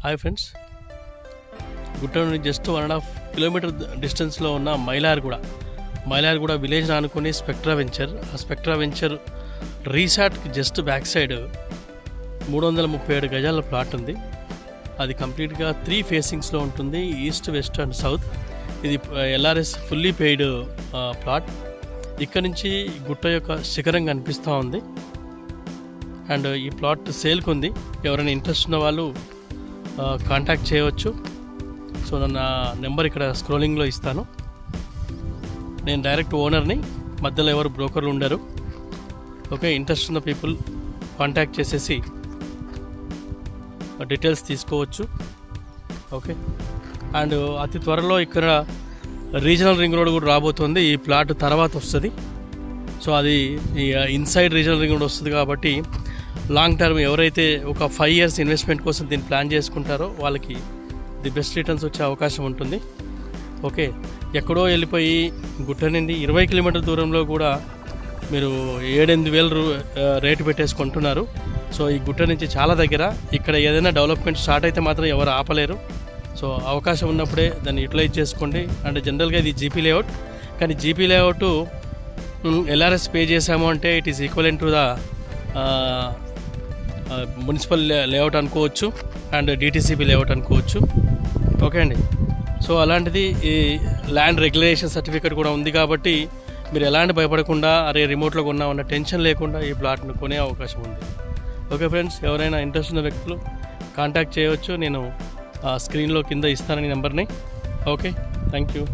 Hi friends, గుట్ట నుండి just 1.5 kilometre డిస్టెన్స్లో ఉన్న మైలార్గూడ విలేజ్ ఆనుకుని స్పెక్ట్రా వెంచర్ రీసార్ట్కి జస్ట్ బ్యాక్ సైడ్ 337 గజాల ప్లాట్ ఉంది. అది కంప్లీట్గా 3 ఫేసింగ్స్లో ఉంటుంది, ఈస్ట్, వెస్ట్ అండ్ సౌత్. ఇది LRS ఫుల్లీ పెయిడ్ ప్లాట్. ఇక్కడ నుంచి గుట్ట యొక్క శిఖరం కనిపిస్తూ ఉంది. అండ్ ఈ ప్లాట్ సేల్కి ఉంది. ఎవరైనా ఇంట్రెస్ట్ ఉన్న వాళ్ళు కాంటాక్ట్ చేయవచ్చు. సో నా నెంబర్ ఇక్కడ స్క్రోలింగ్లో ఇస్తాను. నేను డైరెక్ట్ ఓనర్ని, మధ్యలో ఎవరు బ్రోకర్లు ఉండరు. ఓకే, ఇంట్రెస్ట్ ఉన్న పీపుల్ కాంటాక్ట్ చేసేసి డీటెయిల్స్ తీసుకోవచ్చు. ఓకే, అండ్ అతి త్వరలో ఇక్కడ రీజనల్ రింగ్ రోడ్ కూడా రాబోతుంది. ఈ ప్లాట్ తర్వాత వస్తుంది. సో అది ఇన్సైడ్ రీజనల్ రింగ్ రోడ్ వస్తుంది కాబట్టి లాంగ్ టర్మ్ ఎవరైతే ఒక 5 years ఇన్వెస్ట్మెంట్ కోసం దీన్ని ప్లాన్ చేసుకుంటారో వాళ్ళకి ది బెస్ట్ రిటర్న్స్ వచ్చే అవకాశం ఉంటుంది. ఓకే, ఎక్కడో వెళ్ళిపోయి గుట్ట నుండి 20 కిలోమీటర్ దూరంలో కూడా మీరు 7-8 వేలు రేటు పెట్టేసుకుంటున్నారు. సో ఈ గుట్ట నుంచి చాలా దగ్గర. ఇక్కడ ఏదైనా డెవలప్మెంట్ స్టార్ట్ అయితే మాత్రం ఎవరు ఆపలేరు. సో అవకాశం ఉన్నప్పుడే దాన్ని యూటిలైజ్ చేసుకోండి. అంటే జనరల్గా ఇది జీపీ లేఅవుట్, కానీ జీపీ లేఅవుట్ LRS పే చేసాము అంటే it is equivalent to the municipal layout అనుకోవచ్చు అండ్ DTCP లేఅవుట్ అనుకోవచ్చు. ఓకే అండి, సో అలాంటిది ఈ ల్యాండ్ రెగ్యులేషన్ సర్టిఫికేట్ కూడా ఉంది కాబట్టి మీరు ఎలాంటి భయపడకుండా అరే రిమోట్లో కొన్నామన్న టెన్షన్ లేకుండా ఈ ప్లాట్ను కొనే అవకాశం ఉంది. ఓకే ఫ్రెండ్స్, ఎవరైనా ఇంట్రెస్ట్ ఉన్న వ్యక్తులు కాంటాక్ట్ చేయవచ్చు. నేను స్క్రీన్లో కింద ఇస్తానని నెంబర్ని. Okay, thank you.